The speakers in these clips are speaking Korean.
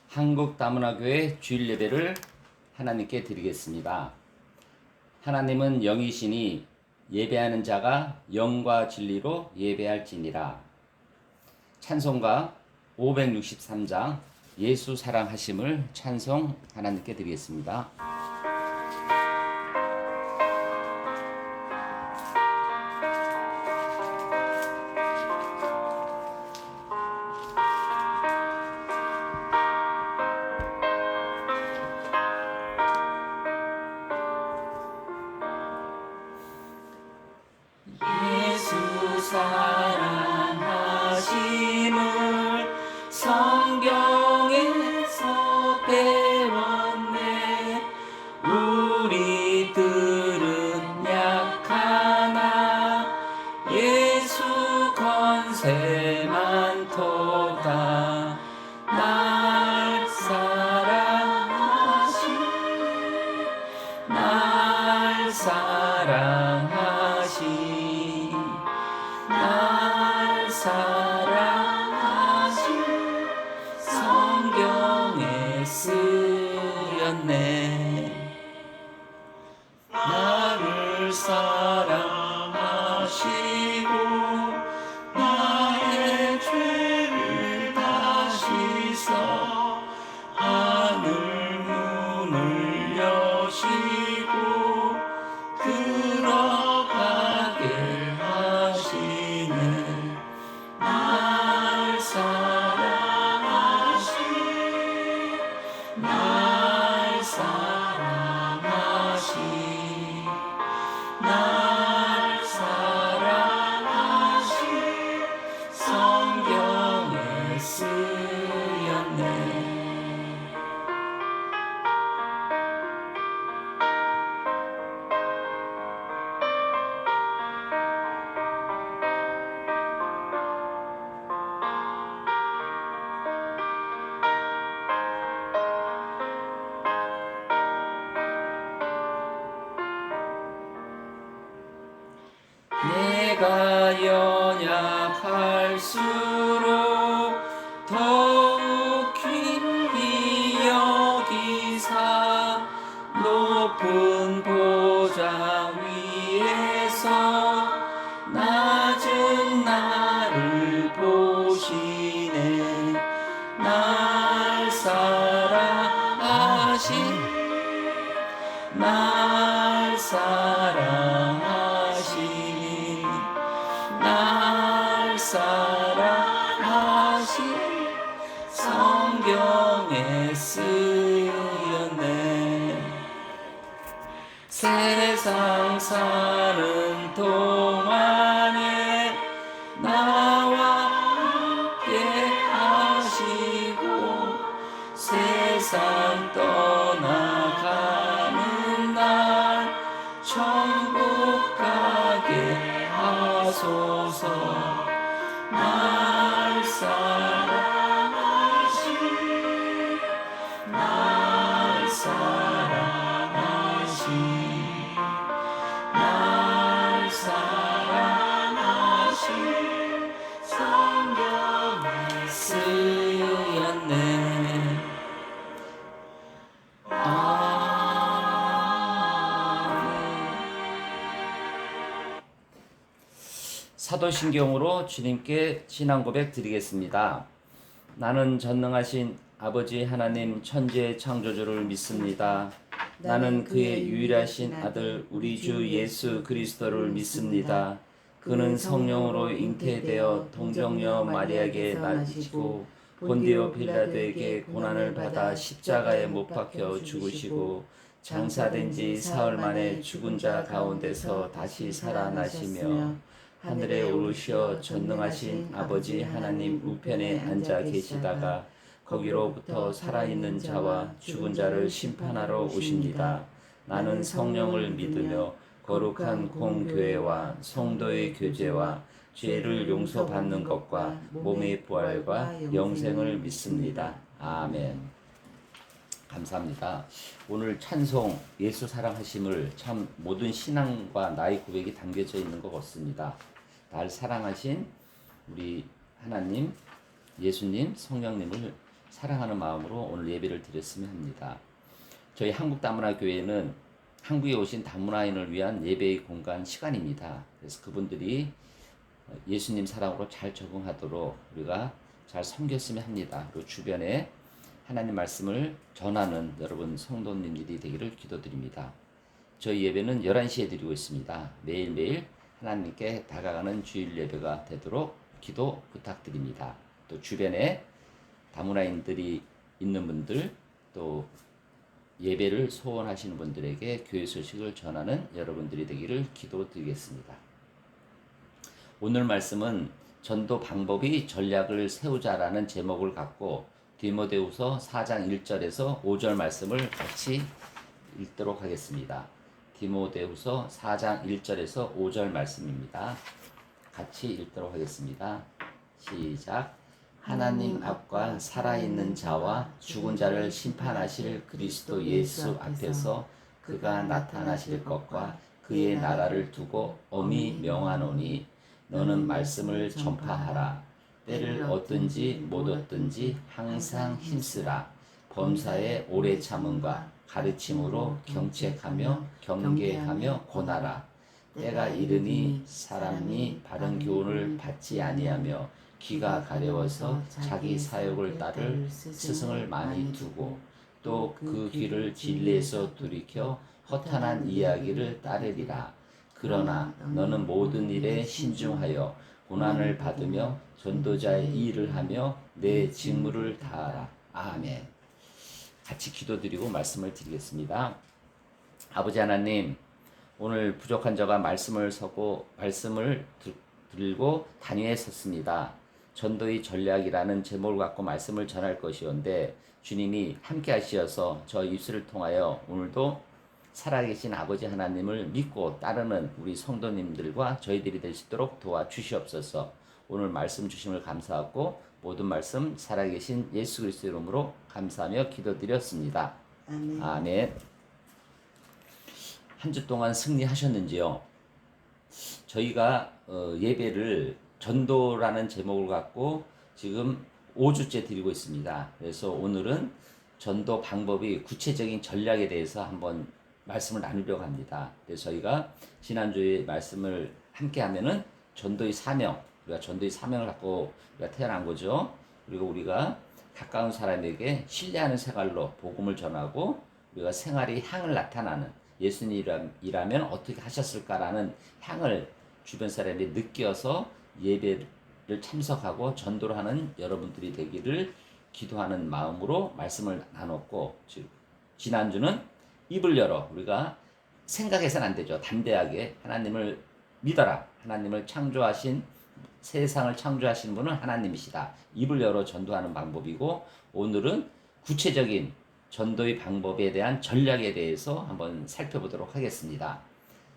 한국다문화교회 주일 예배를 하나님께 드리겠습니다. 하나님은 영이시니 예배하는 자가 영과 진리로 예배할지니라. 찬송가 563장 예수 사랑하심을 찬송 하나님께 드리겠습니다. 예수 사랑하심을 성경에서 배웠네. 우리들은 약하나 예수 권세 많도다. 날 사랑하시 날 사랑하시 날 사랑하시 성경에 쓰였네. 나를 사랑하시고 나의 죄를 다 씻어 하늘 문을 여시고 들어가게 하시네. 날 사랑하시 날 사랑하시 날 사랑하시 성경에 쓰였네. 내가 연약할수록 더욱 귀히 여기사 높은 보좌 위에서 낮은 나를 보시네. 날 사랑하시 날 사랑하시 날 사랑하시 성경에 쓰였네. 세상 사는 동안에 나와 함께 하시고 세상 떠나가는 날 천국 가게 하소서. 날 사랑하시 날 사랑하시 날 사랑하시 성경에 쓰였네. 사도신경으로 주님께 신앙 고백 드리겠습니다. 나는 전능하신 아버지 하나님 천지의 창조주를 믿습니다. 나는 그의 유일하신 아들 우리 주 예수 그리스도를 믿습니다. 그는 성령으로 잉태되어 동정녀 마리아에게 낳으시고 본디오 빌라도에게 고난을 받아 십자가에 못 박혀 죽으시고 장사된 지 사흘 만에 죽은 자 가운데서 다시 살아나시며 하늘에 오르시어 전능하신 아버지 하나님 우편에 앉아 계시다가 거기로부터 살아있는 자와 죽은 자를 심판하러 오십니다. 나는 성령을 믿으며 거룩한 공교회와 성도의 교제와 죄를 용서받는 것과 몸의 부활과 영생을 믿습니다. 아멘. 감사합니다. 오늘 찬송 예수 사랑하심을 참 모든 신앙과 나의 고백이 담겨져 있는 것 같습니다. 날 사랑하신 우리 하나님, 예수님, 성령님을 사랑하는 마음으로 오늘 예배를 드렸으면 합니다. 저희 한국다문화교회는 한국에 오신 다문화인을 위한 예배의 공간 시간입니다. 그래서 그분들이 예수님 사랑으로 잘 적응하도록 우리가 잘 섬겼으면 합니다. 그리고 주변에 하나님 말씀을 전하는 여러분 성도님들이 되기를 기도드립니다. 저희 예배는 11시에 드리고 있습니다. 매일매일 하나님께 다가가는 주일 예배가 되도록 기도 부탁드립니다. 또 주변에 다문화인들이 있는 분들, 또 예배를 소원하시는 분들에게 교회 소식을 전하는 여러분들이 되기를 기도드리겠습니다. 오늘 말씀은 전도 방법이 전략을 세우자라는 제목을 갖고 디모데후서 4장 1절에서 5절 말씀을 같이 읽도록 하겠습니다. 디모데후서 4장 1절에서 5절 말씀입니다. 같이 읽도록 하겠습니다. 시작. 하나님 앞과 살아있는 자와 죽은 자를 심판하실 그리스도 예수 앞에서 그가 나타나실 것과 그의 나라를 두고 엄히 명하노니 너는 말씀을 전파하라. 때를 얻든지 못 얻든지 항상 힘쓰라. 범사에 오래 참음과 가르침으로 경책하며 경계하며 권하라. 때가 이르니 사람이 바른 교훈을 받지 아니하며 귀가 가려워서 자기 사욕을 따를 스승을 많이 두고 또 그 귀를 진리에서 돌이켜 허탄한 이야기를 따르리라. 그러나 너는 모든 일에 신중하여 고난을 받으며 전도자의 일을 하며 내 직무를 다하라. 아멘. 같이 기도드리고 말씀을 드리겠습니다. 아버지 하나님, 오늘 부족한 자가 말씀을 들고 단위에 섰습니다. 전도의 전략이라는 제목을 갖고 말씀을 전할 것이온데 주님이 함께 하시어서 저 입술을 통하여 오늘도 살아계신 아버지 하나님을 믿고 따르는 우리 성도님들과 저희들이 될 수 있도록 도와주시옵소서. 오늘 말씀 주심을 감사하고 모든 말씀 살아계신 예수 그리스도의 이름으로 감사하며 기도드렸습니다. 아멘. 아멘. 한 주 동안 승리하셨는지요? 저희가 예배를 전도라는 제목을 갖고 지금 5주째 드리고 있습니다. 그래서 오늘은 전도 방법이 구체적인 전략에 대해서 한번 말씀을 나누려고 합니다. 그래서 저희가 지난주에 말씀을 함께 하면은 전도의 사명, 우리가 전도의 사명을 갖고 우리가 태어난 거죠. 그리고 우리가 가까운 사람에게 신뢰하는 생활로 복음을 전하고 우리가 생활의 향을 나타나는 예수님이라면 어떻게 하셨을까라는 향을 주변 사람이 느껴서 예배를 참석하고 전도를 하는 여러분들이 되기를 기도하는 마음으로 말씀을 나눴고, 지난주는 입을 열어 우리가 생각해서는 안 되죠. 담대하게 하나님을 믿어라. 하나님을 창조하신 세상을 창조하신 분은 하나님이시다. 입을 열어 전도하는 방법이고, 오늘은 구체적인 전도의 방법에 대한 전략에 대해서 한번 살펴보도록 하겠습니다.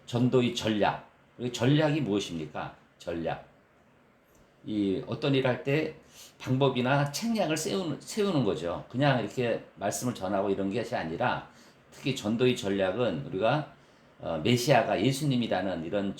전도의 전략. 전략이 무엇입니까? 전략. 이 어떤 일을 할 때 방법이나 책략을 세우는 거죠. 그냥 이렇게 말씀을 전하고 이런 것이 아니라 특히 전도의 전략은 우리가 메시아가 예수님이라는 이런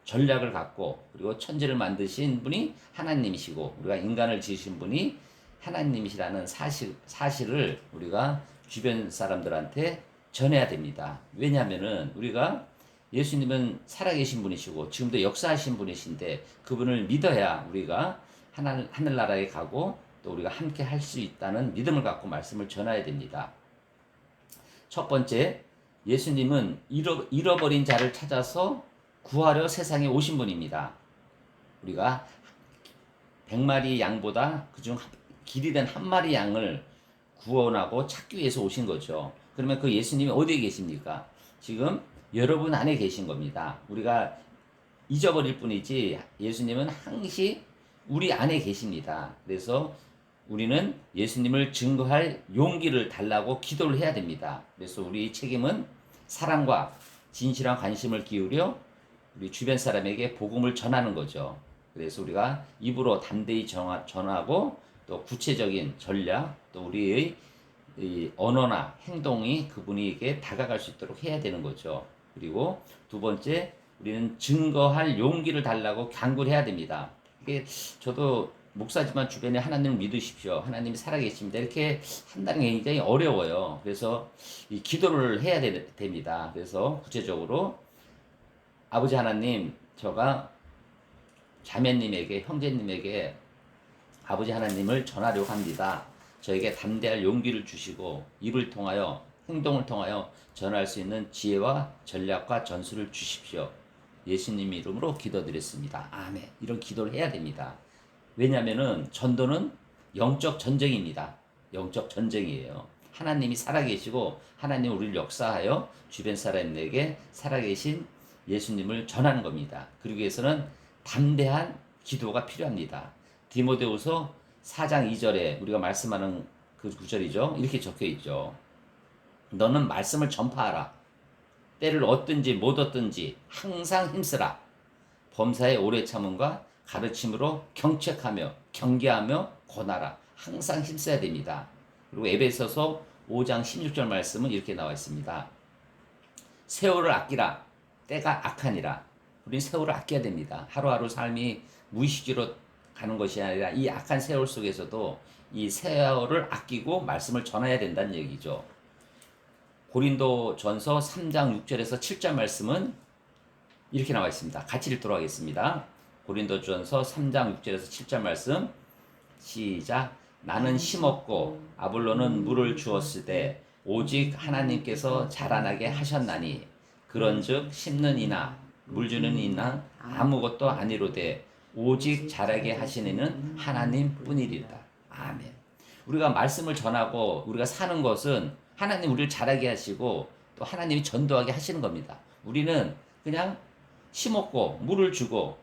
전략을 갖고, 그리고 천지를 만드신 분이 하나님이시고 우리가 인간을 지으신 분이 하나님이시라는 사실을 우리가 주변 사람들한테 전해야 됩니다. 왜냐하면은 우리가 예수님은 살아계신 분이시고 지금도 역사하신 분이신데 그분을 믿어야 우리가 하늘나라에 가고 또 우리가 함께 할 수 있다는 믿음을 갖고 말씀을 전해야 됩니다. 첫 번째, 예수님은 잃어버린 자를 찾아서 구하려 세상에 오신 분입니다. 우리가 100마리 양보다 그중 길이 된 한 마리 양을 구원하고 찾기 위해서 오신 거죠. 그러면 그 예수님이 어디에 계십니까? 지금 여러분 안에 계신 겁니다. 우리가 잊어버릴 뿐이지 예수님은 항시 우리 안에 계십니다. 그래서 우리는 예수님을 증거할 용기를 달라고 기도를 해야 됩니다. 그래서 우리 책임은 사랑과 진실한 관심을 기울여 우리 주변 사람에게 복음을 전하는 거죠. 그래서 우리가 입으로 담대히 전하고 또 구체적인 전략, 또 우리의 이 언어나 행동이 그분에게 다가갈 수 있도록 해야 되는 거죠. 그리고 두 번째, 우리는 증거할 용기를 달라고 간구를 해야 됩니다. 이게 저도 목사지만 주변에 하나님을 믿으십시오. 하나님이 살아계십니다. 이렇게 한다는 게 굉장히 어려워요. 그래서 이 기도를 해야 됩니다. 그래서 구체적으로 아버지 하나님, 제가 자매님에게, 형제님에게 아버지 하나님을 전하려고 합니다. 저에게 담대할 용기를 주시고 입을 통하여 행동을 통하여 전할 수 있는 지혜와 전략과 전술을 주십시오. 예수님 이름으로 기도드렸습니다. 아멘. 이런 기도를 해야 됩니다. 왜냐하면은 전도는 영적 전쟁입니다. 영적 전쟁이에요. 하나님이 살아계시고 하나님 우리를 역사하여 주변 사람에게 살아계신 예수님을 전하는 겁니다. 그러기 위해서는 담대한 기도가 필요합니다. 디모데후서 4장 2절에 우리가 말씀하는 그 구절이죠. 이렇게 적혀 있죠. 너는 말씀을 전파하라. 때를 얻든지 못 얻든지 항상 힘쓰라. 범사의 오래 참음과 가르침으로 경책하며 경계하며 권하라. 항상 힘써야 됩니다. 그리고 에베소서 5장 16절 말씀은 이렇게 나와 있습니다. 세월을 아끼라. 때가 악하니라. 우리는 세월을 아껴야 됩니다. 하루하루 삶이 무의식적으로 가는 것이 아니라 이 악한 세월 속에서도 이 세월을 아끼고 말씀을 전해야 된다는 얘기죠. 고린도 전서 3장 6절에서 7절 말씀은 이렇게 나와 있습니다. 같이 읽도록 하겠습니다. 고린도전서 3장 6절에서 7절 말씀 시작. 나는 심었고 아볼로는 물을 주었으되 오직 하나님께서 자라나게 하셨나니 그런즉 심는 이나 물 주는 이나 아무것도 아니로되 오직 자라게 하시는 하나님뿐이리다. 아멘. 우리가 말씀을 전하고 우리가 사는 것은 하나님 우리를 자라게 하시고 또 하나님이 전도하게 하시는 겁니다. 우리는 그냥 심었고 물을 주고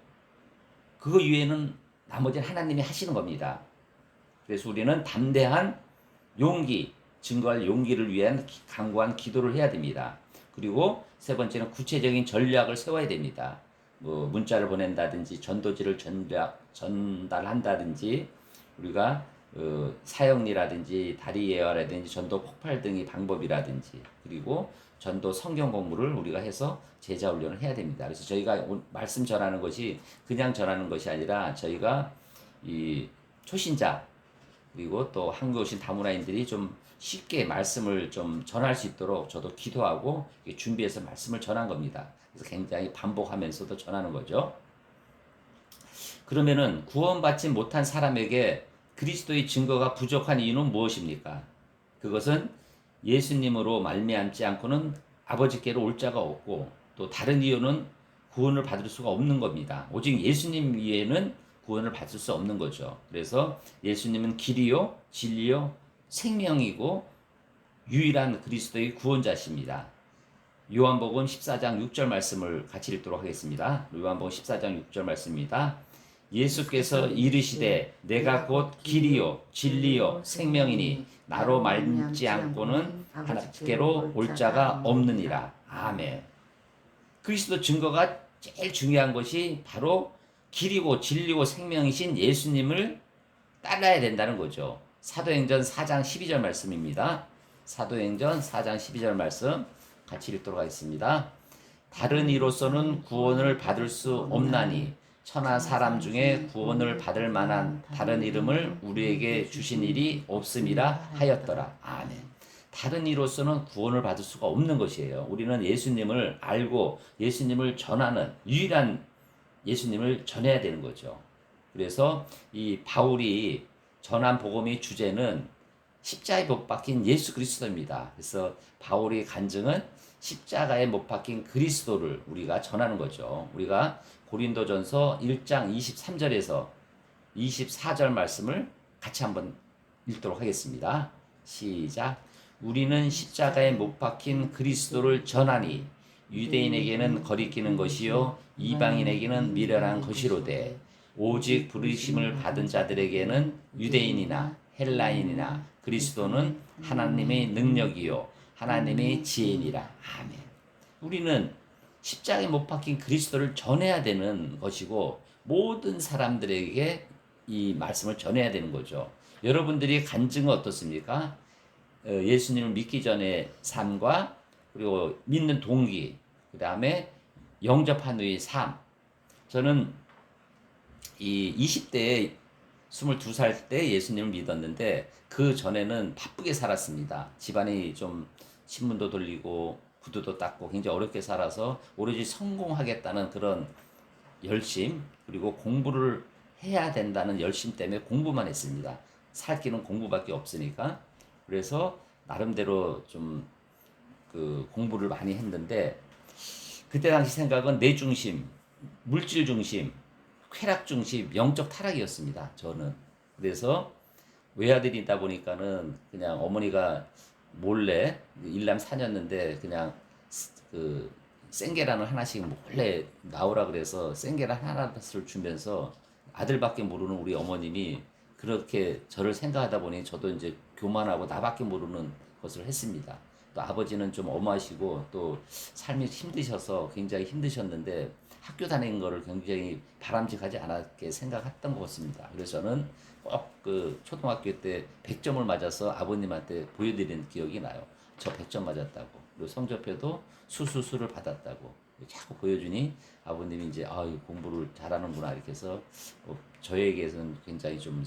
그거 이외에는 나머지는 하나님이 하시는 겁니다. 그래서 우리는 담대한 용기, 증거할 용기를 위한 강구한 기도를 해야 됩니다. 그리고 세 번째는 구체적인 전략을 세워야 됩니다. 뭐 문자를 보낸다든지 전도지를 전달한다든지 우리가 사형리라든지 다리 예화라든지 전도 폭발 등의 방법이라든지 그리고 전도 성경 공부를 우리가 해서 제자 훈련을 해야 됩니다. 그래서 저희가 말씀 전하는 것이 그냥 전하는 것이 아니라 저희가 이 초신자 그리고 또 한국에 오신 다문화인들이 좀 쉽게 말씀을 좀 전할 수 있도록 저도 기도하고 준비해서 말씀을 전한 겁니다. 그래서 굉장히 반복하면서도 전하는 거죠. 그러면은 구원받지 못한 사람에게 그리스도의 증거가 부족한 이유는 무엇입니까? 그것은 예수님으로 말미암지 않고는 아버지께로 올 자가 없고 또 다른 이유는 구원을 받을 수가 없는 겁니다. 오직 예수님 위에는 구원을 받을 수 없는 거죠. 그래서 예수님은 길이요, 진리요, 생명이고 유일한 그리스도의 구원자십니다. 요한복음 14장 6절 말씀을 같이 읽도록 하겠습니다. 요한복음 14장 6절 말씀입니다. 예수께서 이르시되 내가 곧 길이요 진리요 생명이니 나로 말미암지 않고는 하나님께로 올 자가 없느니라. 아멘. 그리스도 증거가 제일 중요한 것이 바로 길이고 진리고 생명이신 예수님을 따라야 된다는 거죠. 사도행전 4장 12절 말씀입니다. 사도행전 4장 12절 말씀 같이 읽도록 하겠습니다. 다른 이로서는 구원을 받을 수 없나니 천하 사람 중에 구원을 받을 만한 다른 이름을 우리에게 주신 일이 없음이라 하였더라. 아멘. 다른 이로서는 구원을 받을 수가 없는 것이에요. 우리는 예수님을 알고 예수님을 전하는 유일한 예수님을 전해야 되는 거죠. 그래서 이 바울이 전한 복음의 주제는 십자가에 못 박힌 예수 그리스도입니다. 그래서 바울의 간증은 십자가에 못 박힌 그리스도를 우리가 전하는 거죠. 우리가 고린도전서 1장 23절에서 24절 말씀을 같이 한번 읽도록 하겠습니다. 시작. 우리는 십자가에 못 박힌 그리스도를 전하니 유대인에게는 거리끼는 것이요 이방인에게는 미련한 것이로되 오직 부르심을 받은 자들에게는 유대인이나 헬라인이나 그리스도는 하나님의 능력이요 하나님의 지혜니라. 아멘. 우리는 십자가에 못 박힌 그리스도를 전해야 되는 것이고 모든 사람들에게 이 말씀을 전해야 되는 거죠. 여러분들이 간증은 어떻습니까? 예수님을 믿기 전의 삶과 그리고 믿는 동기, 그 다음에 영접한 후의 삶. 저는 이 20대에 22살 때 예수님을 믿었는데 그 전에는 바쁘게 살았습니다. 집안이 좀 신문도 돌리고 구두도 닦고 굉장히 어렵게 살아서 오로지 성공하겠다는 그런 열심, 그리고 공부를 해야 된다는 열심 때문에 공부만 했습니다. 살 길은 공부밖에 없으니까. 그래서 나름대로 좀 그 공부를 많이 했는데 그때 당시 생각은 내 중심, 물질 중심, 쾌락 중심, 영적 타락이었습니다. 저는. 그래서 외아들이다 보니까는 그냥 어머니가 몰래 일남 사녔는데 그냥 그 생계란을 하나씩 몰래 나오라 그래서 생계란 하나를 주면서 아들밖에 모르는 우리 어머님이 그렇게 저를 생각하다 보니 저도 이제 교만하고 나밖에 모르는 것을 했습니다. 또 아버지는 좀 엄하시고 또 삶이 힘드셔서 굉장히 힘드셨는데 학교 다니는 거를 굉장히 바람직하지 않았게 생각했던 것 같습니다. 그래서 저는 꼭 그 초등학교 때 100점을 맞아서 아버님한테 보여드린 기억이 나요. 저 100점 맞았다고. 그리고 성적표도 수수수를 받았다고. 자꾸 보여주니 아버님이 이제 공부를 잘하는구나 이렇게 해서 저에게는 굉장히 좀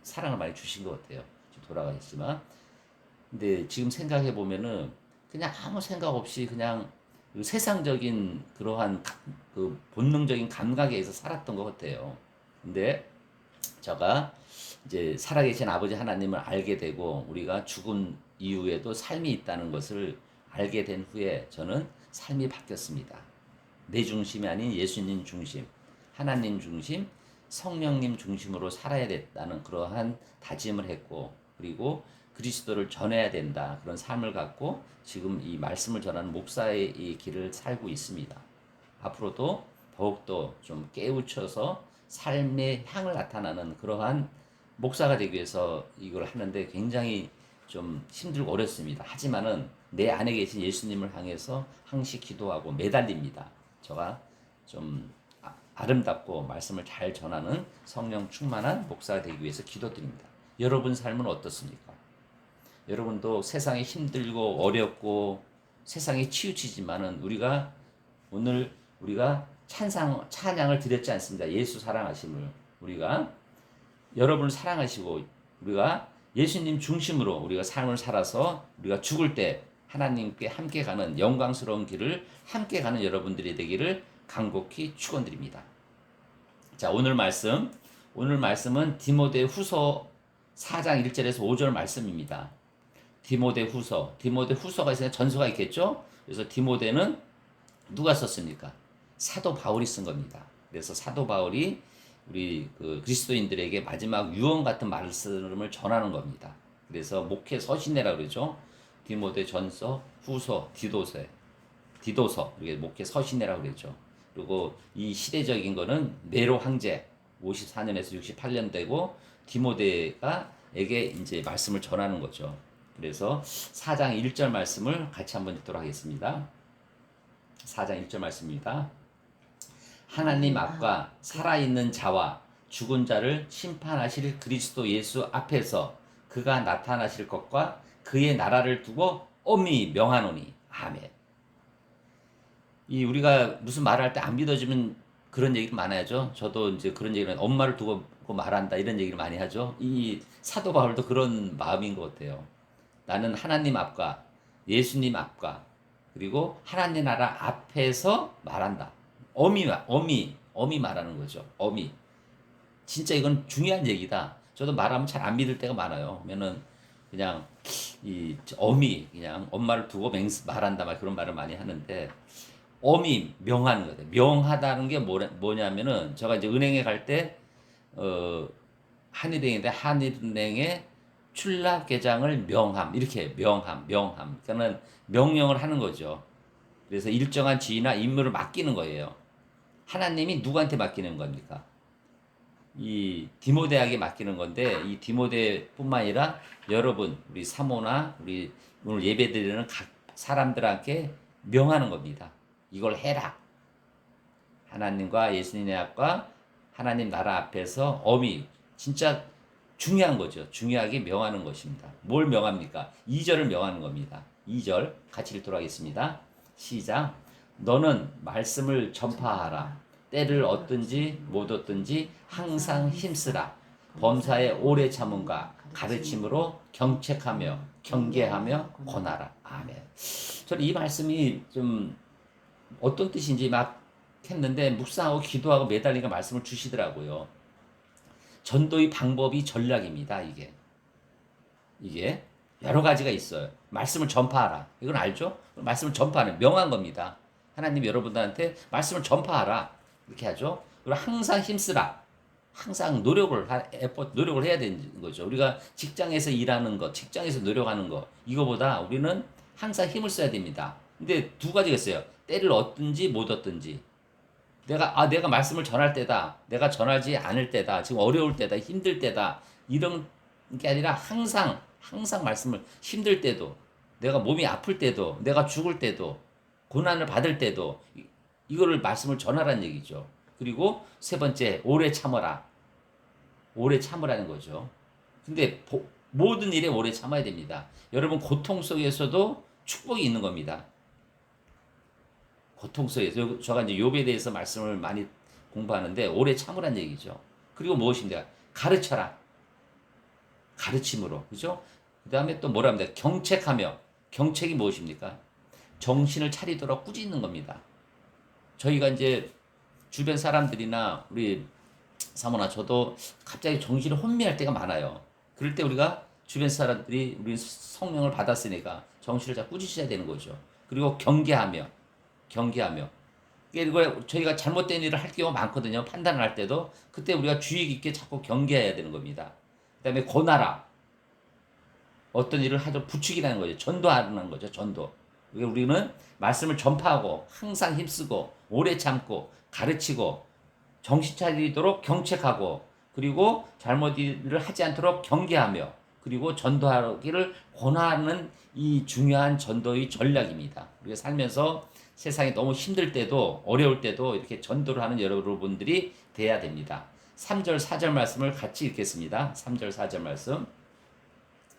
사랑을 많이 주신 것 같아요. 지금 돌아가셨지만. 근데 지금 생각해 보면은 그냥 아무 생각 없이 그냥 그 세상적인 그러한 그 본능적인 감각에 의해서 살았던 것 같아요. 근데 제가 이제 살아계신 아버지 하나님을 알게 되고 우리가 죽음 이후에도 삶이 있다는 것을 알게 된 후에 저는 삶이 바뀌었습니다. 내 중심이 아닌 예수님 중심, 하나님 중심, 성령님 중심으로 살아야 됐다는 그러한 다짐을 했고, 그리고 그리스도를 전해야 된다 그런 삶을 갖고 지금 이 말씀을 전하는 목사의 이 길을 살고 있습니다. 앞으로도 더욱더 좀 깨우쳐서 삶의 향을 나타나는 그러한 목사가 되기 위해서 이걸 하는데 굉장히 좀 힘들고 어렵습니다. 하지만은 내 안에 계신 예수님을 향해서 항시 기도하고 매달립니다. 제가 좀 아름답고 말씀을 잘 전하는 성령 충만한 목사가 되기 위해서 기도드립니다. 여러분 삶은 어떻습니까? 여러분도 세상이 힘들고 어렵고 세상에 치우치지만은 오늘 우리가 찬양을 드렸지 않습니다. 예수 사랑하심을 우리가 여러분을 사랑하시고 우리가 예수님 중심으로 우리가 삶을 살아서 우리가 죽을 때 하나님께 함께 가는 영광스러운 길을 함께 가는 여러분들이 되기를 간곡히 축원드립니다. 자, 오늘 말씀은 디모데 후서 4장 1절에서 5절 말씀입니다. 디모데 후서가 있으면 전서가 있겠죠? 그래서 디모데는 누가 썼습니까? 사도 바울이 쓴 겁니다. 그래서 사도 바울이 우리 그 그리스도인들에게 마지막 유언 같은 말씀을 전하는 겁니다. 그래서 목회 서신이라고 그러죠. 디모데 전서, 후서, 디도서 이렇게 목회 서신이라고 그러죠. 그리고 이 시대적인 거는 네로 황제 54년에서 68년 되고 디모데에게 이제 말씀을 전하는 거죠. 그래서 4장 1절 말씀을 같이 한번 읽도록 하겠습니다. 4장 1절 말씀입니다. 하나님 앞과 살아있는 자와 죽은 자를 심판하실 그리스도 예수 앞에서 그가 나타나실 것과 그의 나라를 두고 엄히 명하노니 아멘. 이 우리가 무슨 말할 때 안 믿어지면 그런 얘기를 많이 하죠. 저도 이제 그런 얘기를 엄마를 두고 말한다 이런 얘기를 많이 하죠. 이 사도 바울도 그런 마음인 것 같아요. 나는 하나님 앞과 예수님 앞과 그리고 하나님 나라 앞에서 말한다. 어미 말하는 거죠. 어미. 진짜 이건 중요한 얘기다. 저도 말하면 잘 안 믿을 때가 많아요. 그러면은 그냥 이 어미 그냥 엄마를 두고 말한다 막 그런 말을 많이 하는데 어미 명하는 거예요. 명하다는 게 뭐냐면은 제가 이제 은행에 갈 때 한일은행인데 한일은행의 출납 계장을 명함 이렇게 명함 그러니까는 명령을 하는 거죠. 그래서 일정한 지위나 임무를 맡기는 거예요. 하나님이 누구한테 맡기는 겁니까? 이 디모데에게 맡기는 건데 이 디모데뿐만 아니라 여러분 우리 사모나 우리 오늘 예배드리는 각 사람들한테 명하는 겁니다. 이걸 해라. 하나님과 예수님의 앞과 하나님 나라 앞에서 진짜 중요한 거죠. 중요하게 명하는 것입니다. 뭘 명합니까? 2절을 명하는 겁니다. 2절 같이 읽도록 하겠습니다. 시작. 너는 말씀을 전파하라. 때를 얻든지 못 얻든지 항상 힘쓰라. 범사에 오래 참음과 가르침으로 경책하며 경계하며 권하라. 아멘. 저는 이 말씀이 좀 어떤 뜻인지 막 했는데 묵상하고 기도하고 매달리니까 말씀을 주시더라고요. 전도의 방법이 전략입니다. 이게 여러 가지가 있어요. 말씀을 전파하라. 이건 알죠? 말씀을 전파하는 명한 겁니다. 하나님 여러분들한테 말씀을 전파하라. 이렇게 하죠. 그리고 항상 힘쓰라. 항상 노력을 해야 되는 거죠. 우리가 직장에서 일하는 것, 직장에서 노력하는 것, 이거보다 우리는 항상 힘을 써야 됩니다. 근데 두 가지가 있어요. 때를 얻든지 못 얻든지. 내가 말씀을 전할 때다. 내가 전하지 않을 때다. 지금 어려울 때다. 힘들 때다. 이런 게 아니라 항상 말씀을 힘들 때도, 내가 몸이 아플 때도, 내가 죽을 때도, 고난을 받을 때도 이거를 말씀을 전하라는 얘기죠. 그리고 세 번째, 오래 참아라. 오래 참으라는 거죠. 근데 모든 일에 오래 참아야 됩니다. 여러분 고통 속에서도 축복이 있는 겁니다. 고통 속에서 제가 이제 욥에 대해서 말씀을 많이 공부하는데 오래 참으란 얘기죠. 그리고 무엇인가? 가르쳐라. 가르침으로. 그죠? 그 다음에 또 뭐라 합니다. 경책하며. 경책이 무엇입니까? 정신을 차리도록 꾸짖는 겁니다. 저희가 이제 주변 사람들이나 우리 사모나 저도 갑자기 정신이 혼미할 때가 많아요. 그럴 때 우리가 주변 사람들이 우리 성령을 받았으니까 정신을 잘 꾸짖어야 되는 거죠. 그리고 경계하며. 그리고 저희가 잘못된 일을 할 경우가 많거든요. 판단을 할 때도. 그때 우리가 주의 깊게 자꾸 경계해야 되는 겁니다. 그 다음에 권하라. 어떤 일을 하죠. 부추기라는 거죠. 전도하는 거죠. 전도. 우리는 말씀을 전파하고 항상 힘쓰고 오래 참고 가르치고 정신 차리도록 경책하고 그리고 잘못 일을 하지 않도록 경계하며 그리고 전도하기를 권하는 이 중요한 전도의 전략입니다. 우리가 살면서 세상이 너무 힘들 때도 어려울 때도 이렇게 전도를 하는 여러분들이 돼야 됩니다. 3절 4절 말씀을 같이 읽겠습니다. 3절 4절 말씀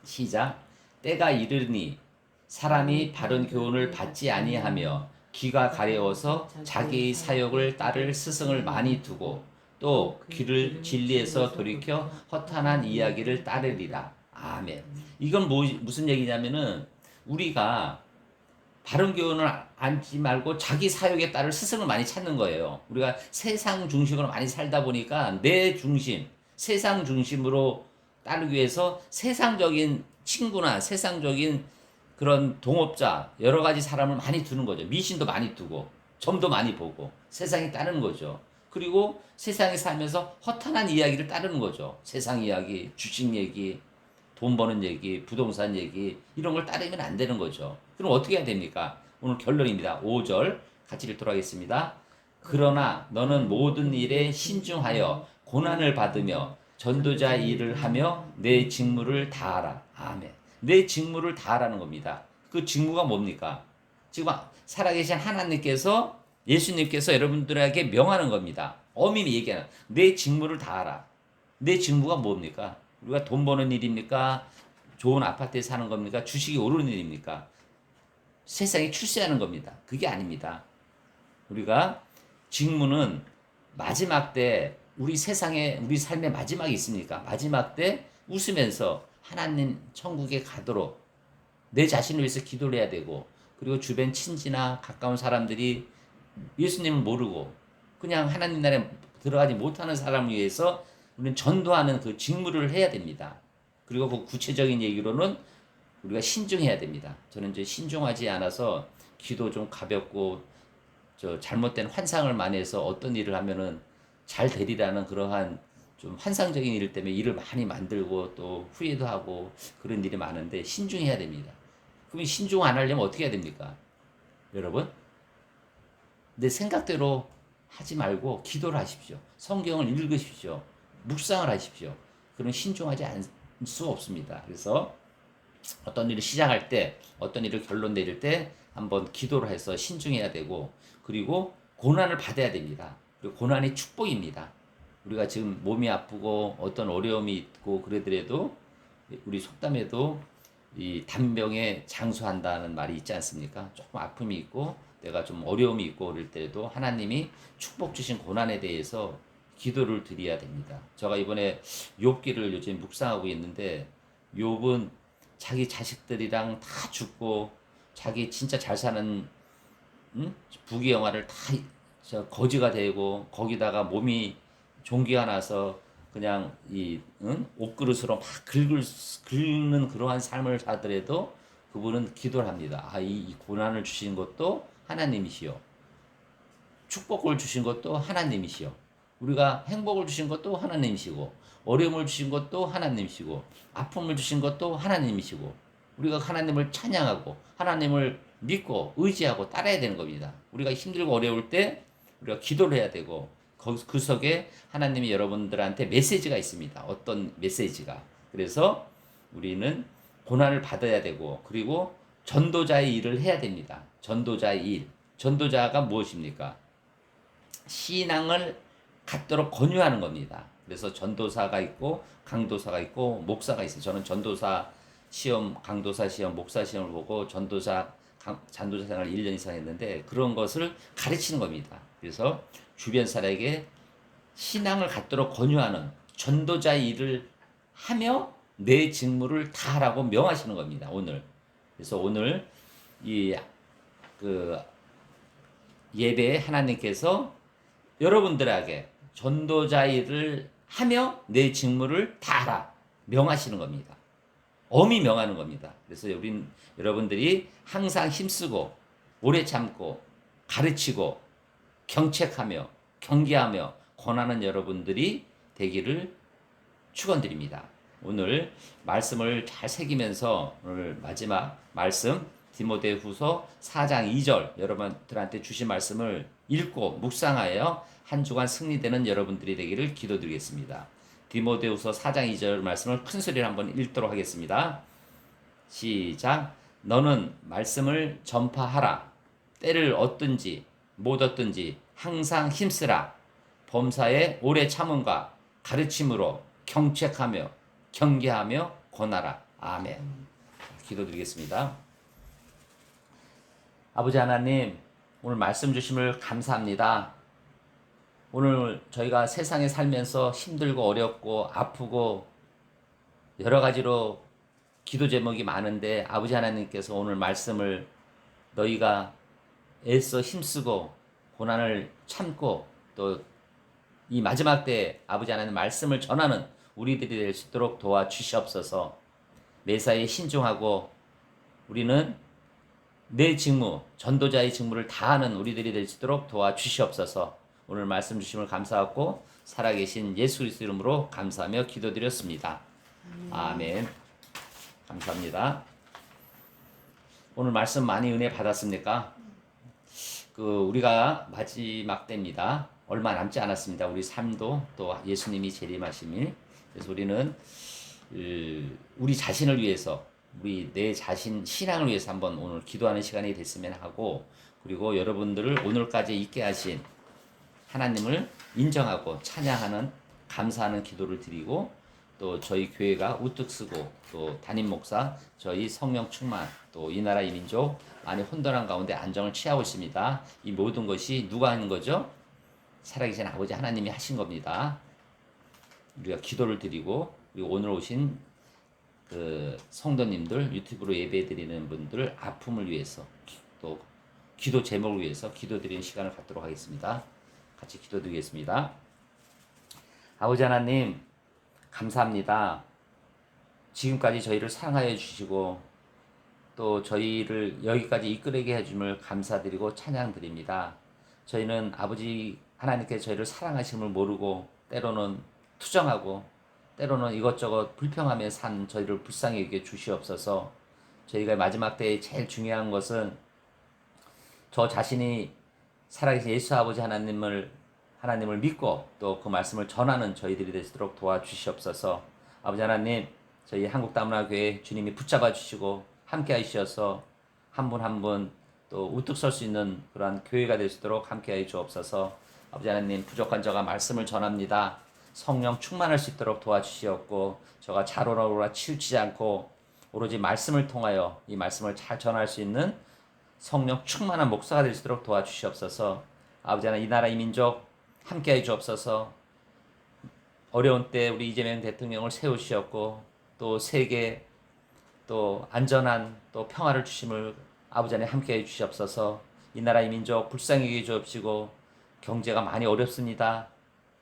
시작. 때가 이르니 사람이 바른 교훈을 받지 아니하며 귀가 가려워서 자기의 사욕을 따를 스승을 많이 두고 또 귀를 진리에서 돌이켜 허탄한 이야기를 따르리라. 아멘. 이건 무슨 얘기냐면은 우리가 바른 교훈을 앉지 말고 자기 사욕에 따를 스승을 많이 찾는 거예요. 우리가 세상 중심으로 많이 살다 보니까 내 중심, 세상 중심으로 따르기 위해서 세상적인 친구나 세상적인 그런 동업자, 여러 가지 사람을 많이 두는 거죠. 미신도 많이 두고, 점도 많이 보고, 세상에 따르는 거죠. 그리고 세상에 살면서 허탄한 이야기를 따르는 거죠. 세상 이야기, 주식 얘기, 돈 버는 얘기, 부동산 얘기, 이런 걸 따르면 안 되는 거죠. 그럼 어떻게 해야 됩니까? 오늘 결론입니다. 5절 같이 읽도록 하겠습니다. 그러나 너는 모든 일에 신중하여 고난을 받으며 전도자 일을 하며 내 직무를 다하라. 아멘. 내 직무를 다하라는 겁니다. 그 직무가 뭡니까? 지금 살아계신 하나님께서 예수님께서 여러분들에게 명하는 겁니다. 어미이 얘기하는 내 직무를 다하라. 내 직무가 뭡니까? 우리가 돈 버는 일입니까? 좋은 아파트에 사는 겁니까? 주식이 오르는 일입니까? 세상에 출세하는 겁니다. 그게 아닙니다. 우리가 직무는 마지막 때 우리 세상에 우리 삶의 마지막이 있습니까? 마지막 때 웃으면서 하나님 천국에 가도록 내 자신을 위해서 기도를 해야 되고 그리고 주변 친지나 가까운 사람들이 예수님을 모르고 그냥 하나님 나라에 들어가지 못하는 사람을 위해서 우리는 전도하는 그 직무를 해야 됩니다. 그리고 그 구체적인 얘기로는 우리가 신중해야 됩니다. 저는 이제 신중하지 않아서 기도 좀 가볍고 잘못된 환상을 많이 해서 어떤 일을 하면은 잘 되리라는 그러한 좀 환상적인 일 때문에 일을 많이 만들고 또 후회도 하고 그런 일이 많은데 신중해야 됩니다. 그럼 신중 안 하려면 어떻게 해야 됩니까? 여러분? 내 생각대로 하지 말고 기도를 하십시오. 성경을 읽으십시오. 묵상을 하십시오. 그럼 신중하지 않을 수 없습니다. 그래서 어떤 일을 시작할 때, 어떤 일을 결론 내릴 때 한번 기도를 해서 신중해야 되고 그리고 고난을 받아야 됩니다. 그리고 고난이 축복입니다. 우리가 지금 몸이 아프고 어떤 어려움이 있고 그러더라도 우리 속담에도 이 단병에 장수한다는 말이 있지 않습니까? 조금 아픔이 있고 내가 좀 어려움이 있고 그럴 때도 하나님이 축복 주신 고난에 대해서 기도를 드려야 됩니다. 제가 이번에 욥기를 요즘 묵상하고 있는데 욥은 자기 자식들이랑 다 죽고 자기 진짜 잘 사는 부귀영화를 다 거지가 되고 거기다가 몸이 종기가 나서 그냥 이 옷그릇으로 막 긁는 그러한 삶을 사더라도 그분은 기도를 합니다. 이 고난을 주신 것도 하나님이시요. 축복을 주신 것도 하나님이시요. 우리가 행복을 주신 것도 하나님이시고 어려움을 주신 것도 하나님이시고 아픔을 주신 것도 하나님이시고 우리가 하나님을 찬양하고 하나님을 믿고 의지하고 따라야 되는 겁니다. 우리가 힘들고 어려울 때 우리가 기도를 해야 되고 그 속에 하나님이 여러분들한테 메시지가 있습니다. 어떤 메시지가. 그래서 우리는 고난을 받아야 되고 그리고 전도자의 일을 해야 됩니다. 전도자의 일. 전도자가 무엇입니까? 신앙을 갖도록 권유하는 겁니다. 그래서 전도사가 있고 강도사가 있고 목사가 있어요. 저는 전도사 시험, 강도사 시험, 목사 시험을 보고 전도사 생활 1년 이상 했는데 그런 것을 가르치는 겁니다. 그래서 주변 사람에게 신앙을 갖도록 권유하는 전도자의 일을 하며 내 직무를 다하라고 명하시는 겁니다. 오늘. 그래서 오늘 이 그 예배에 하나님께서 여러분들에게 전도자 일을 하며 내 직무를 다하라 명하시는 겁니다. 엄히 명하는 겁니다. 그래서 여러분들이 항상 힘쓰고 오래 참고 가르치고 경책하며 경계하며 권하는 여러분들이 되기를 축원드립니다. 오늘 말씀을 잘 새기면서 오늘 마지막 말씀 디모데후서 4장 2절 여러분들한테 주신 말씀을 읽고 묵상하여 한 주간 승리되는 여러분들이 되기를 기도드리겠습니다. 디모데후서 4장 2절 말씀을 큰 소리로 한번 읽도록 하겠습니다. 시작. 너는 말씀을 전파하라. 때를 얻든지 못 얻든지 항상 힘쓰라. 범사에 오래 참음과 가르침으로 경책하며 경계하며 권하라. 아멘. 기도드리겠습니다. 아버지 하나님, 오늘 말씀 주심을 감사합니다. 오늘 저희가 세상에 살면서 힘들고 어렵고 아프고 여러 가지로 기도 제목이 많은데 아버지 하나님께서 오늘 말씀을 너희가 애써 힘쓰고 고난을 참고 또 이 마지막 때 아버지 하나님 말씀을 전하는 우리들이 될 수 있도록 도와주시옵소서. 매사에 신중하고 우리는 내 직무, 전도자의 직무를 다하는 우리들이 될 수 있도록 도와주시옵소서. 오늘 말씀 주심을 감사하고 살아계신 예수 그리스도 이름으로 감사하며 기도드렸습니다. 아멘. 감사합니다. 오늘 말씀 많이 은혜 받았습니까? 우리가 마지막 때입니다. 얼마 남지 않았습니다. 우리 삶도 또 예수님이 재림하심이. 그래서 우리는 우리 자신을 위해서 우리 내 자신 신앙을 위해서 한번 오늘 기도하는 시간이 됐으면 하고 그리고 여러분들을 오늘까지 있게 하신 하나님을 인정하고 찬양하는 감사하는 기도를 드리고 또 저희 교회가 우뚝 서고 또 담임 목사 저희 성령 충만 또 이 나라 이 민족 많이 혼돈한 가운데 안정을 취하고 있습니다. 이 모든 것이 누가 하는 거죠? 살아계신 아버지 하나님이 하신 겁니다. 우리가 기도를 드리고 그리고 오늘 오신 성도님들 유튜브로 예배 드리는 분들 아픔을 위해서 또 기도 제목을 위해서 기도 드리는 시간을 갖도록 하겠습니다. 같이 기도 드리겠습니다. 아버지 하나님 감사합니다. 지금까지 저희를 사랑하여 주시고 또 저희를 여기까지 이끌게 해줌을 감사드리고 찬양드립니다. 저희는 아버지 하나님께 저희를 사랑하심을 모르고 때로는 투정하고 때로는 이것저것 불평하며 산 저희를 불쌍히 여겨 주시옵소서. 저희가 마지막 때에 제일 중요한 것은 저 자신이 살아계신 예수 아버지 하나님을 믿고 또 그 말씀을 전하는 저희들이 되도록 도와주시옵소서. 아버지 하나님 저희 한국다문화교회 주님이 붙잡아 주시고 함께 하시어서 한 분 한 분 또 우뚝 설 수 있는 그러한 교회가 될 수 있도록 함께 하여 주옵소서. 아버지 하나님 부족한 저가 말씀을 전합니다. 성령 충만할 수 있도록 도와주시옵고 저가 자로라로라 치우치지 않고 오로지 말씀을 통하여 이 말씀을 잘 전할 수 있는 성령 충만한 목사가 될 수 있도록 도와주시옵소서. 아버지 하나님 이 나라 이 민족 함께 해 주옵소서. 어려운 때 우리 이재명 대통령을 세우셨고 또 세계 또 안전한 또 평화를 주심을 아버지 하나님 함께해 주시옵소서. 이 나라의 민족 불쌍히 여겨 주옵시고 경제가 많이 어렵습니다.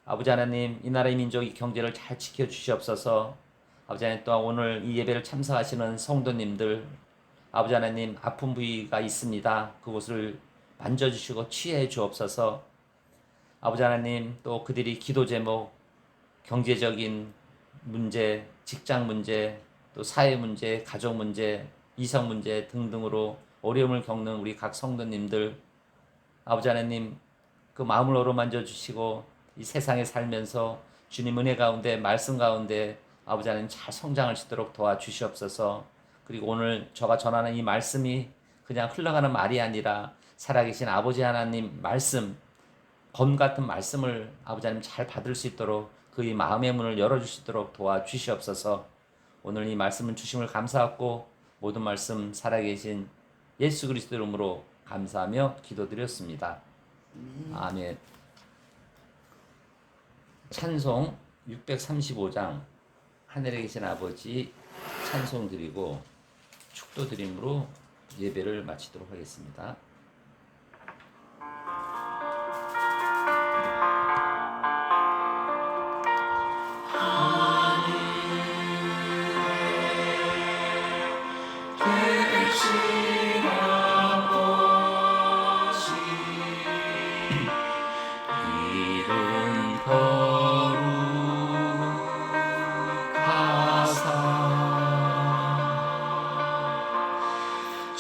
아버지 하나님 이 나라의 민족이 경제를 잘 지켜 주시옵소서. 아버지 하나님 또한 오늘 이 예배를 참석하시는 성도님들 아버지 하나님 아픈 부위가 있습니다. 그곳을 만져주시고 치유해 주옵소서. 아버지 하나님 또 그들이 기도 제목 경제적인 문제, 직장 문제, 또 사회 문제, 가족 문제, 이성 문제 등등으로 어려움을 겪는 우리 각 성도님들 아버지 하나님 그 마음을 어루만져 주시고 이 세상에 살면서 주님 은혜 가운데 말씀 가운데 아버지 하나님 잘 성장하시도록 도와주시옵소서. 그리고 오늘 저가 전하는 이 말씀이 그냥 흘러가는 말이 아니라 살아계신 아버지 하나님 말씀 검 같은 말씀을 아버지 하나님 잘 받을 수 있도록 그의 마음의 문을 열어주시도록 도와주시옵소서. 오늘 이 말씀을 주심을 감사하고 모든 말씀 살아계신 예수 그리스도 이름으로 감사하며 기도드렸습니다. 아멘. 찬송 635장 하늘에 계신 아버지 찬송 드리고 축도 드림으로 예배를 마치도록 하겠습니다.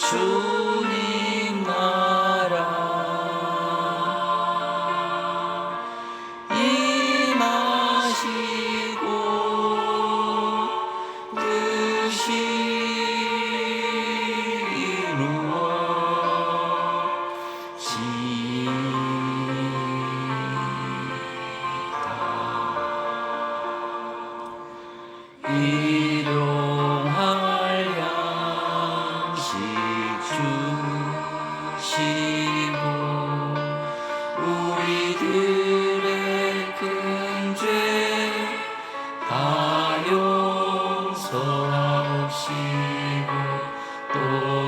주님 나라 임하시고 뜻이 이루어지다. 일용할 양식 주시고 우리들의 큰 죄 다 용서하옵시고 또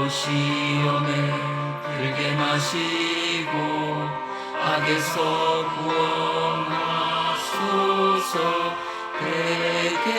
시험에 들게 마시고 악에서 구원하소서. 대개